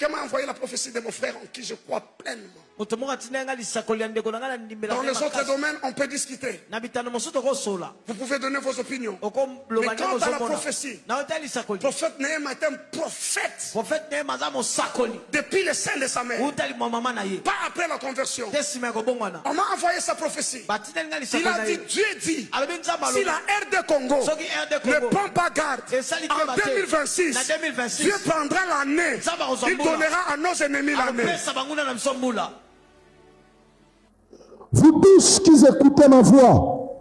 Quelqu'un m'a envoyé la prophétie de mon frère en qui je crois pleinement. Dans les autres domaines, on peut discuter. Vous pouvez donner vos opinions. Mais quant à la prophétie, le prophète Néhémie était un prophète depuis le sein de sa mère. Pas après la conversion. On m'a envoyé sa prophétie. Il a dit, Dieu dit, si la RD Congo ne prend pas garde, en 2026, Dieu prendra l'année. Il donnera à nos ennemis l'année. Vous tous qui écoutez ma voix,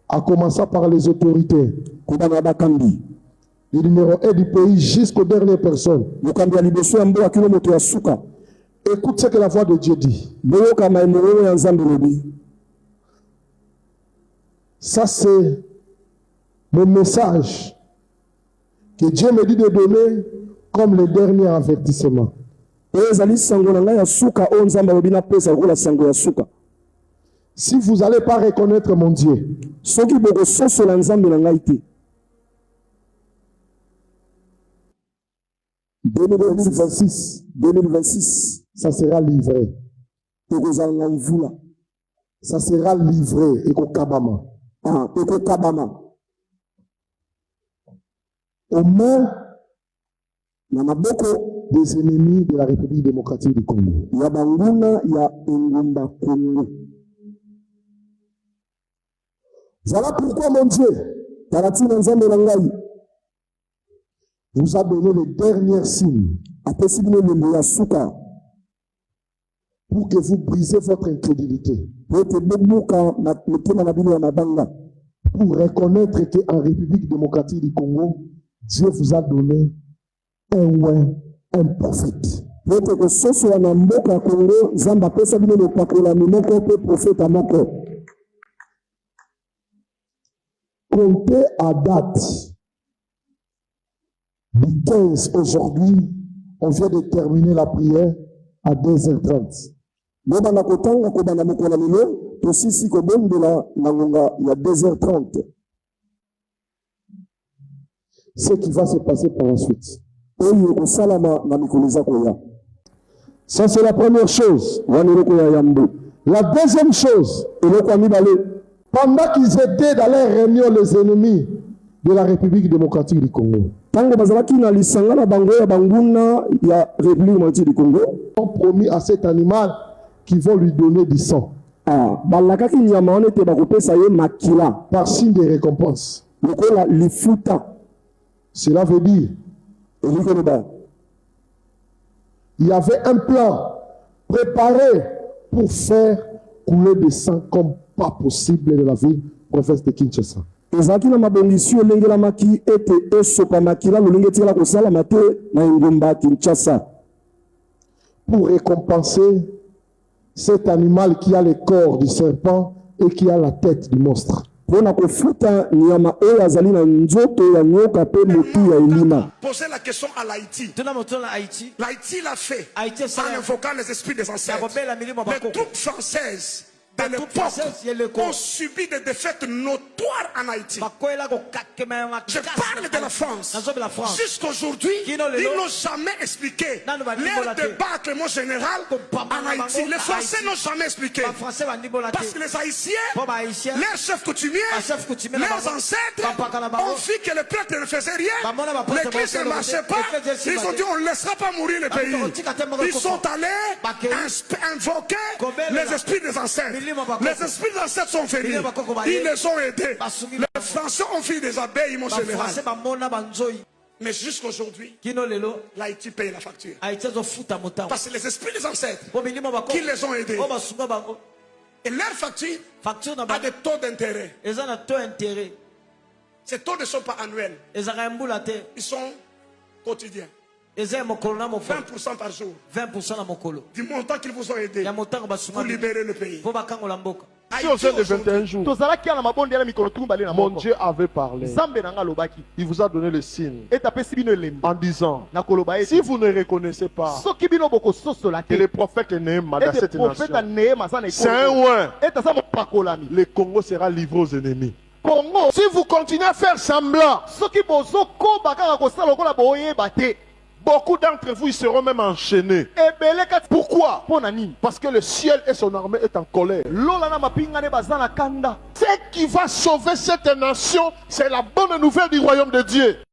à commencer par les autorités, du numéro 1 du pays jusqu'aux dernières personnes. Écoute ce que la voix de Dieu dit. Ça, c'est le message que Dieu me dit de donner comme le dernier avertissement. Si vous n'allez pas reconnaître mon Dieu, 2026, ça sera livré. Ça sera livré. Aux mains des ennemis de la République démocratique du Congo. Voilà pourquoi mon Dieu vous a donné les derniers signes pour que vous brisez votre incrédulité. Pour reconnaître qu'en République démocratique du Congo, Dieu vous a donné un prophète. Comptez à date du 15 aujourd'hui, on vient de terminer la prière à 2h30. Il y a 2h30. Ce qui va se passer par la suite. Ça, c'est la première chose. La deuxième chose, pendant qu'ils étaient dans les réunions, les ennemis de la République démocratique du Congo, ont promis à cet animal qu'ils vont lui donner du sang. Par signe de récompense. Cela veut dire il y avait un plan préparé pour faire couler du sang comme pas possible de la ville province de Kinshasa. Pour récompenser cet animal qui a le corps du serpent et qui a la tête du monstre. Poser la question à l'Haïti. L'Haïti l'a fait en invoquant les esprits des ancêtres. Les troupes françaises de l'époque ont subi des défaites notoires en Haïti. Je parle de la France. Jusqu'aujourd'hui, ils n'ont jamais expliqué leur débarquement général en Haïti. Les Français n'ont jamais expliqué. Parce que les Haïtiens, leurs chefs coutumiers, leurs ancêtres ont vu que le prêtre ne faisait rien. L'église ne marchait pas. Ils ont dit on ne laissera pas mourir le pays. Ils sont allés invoquer les esprits des ancêtres. Les esprits d'ancêtres sont venus. Ils les ont aidés. Les Français ont fait des abeilles, mon général. Mais jusqu'aujourd'hui, l'Haïti paye la facture. Parce que les esprits des ancêtres qui les ont aidés. Et leur facture a des taux d'intérêt. Ces taux ne sont pas annuels. Ils sont quotidiens. 20% par jour. 20% du montant qu'ils vous ont aidé pour libérer le pays. Si au sein de 21 jours, mon Dieu avait parlé. Il vous a donné le signe en disant, si vous ne reconnaissez pas que le prophète Néhémie dans cette nation, c'est un ouin. Le Congo sera livré aux ennemis. Si vous continuez à faire semblant, beaucoup d'entre vous ils seront même enchaînés. Pourquoi? Parce que le ciel et son armée est en colère. Ce qui va sauver cette nation, c'est la bonne nouvelle du royaume de Dieu.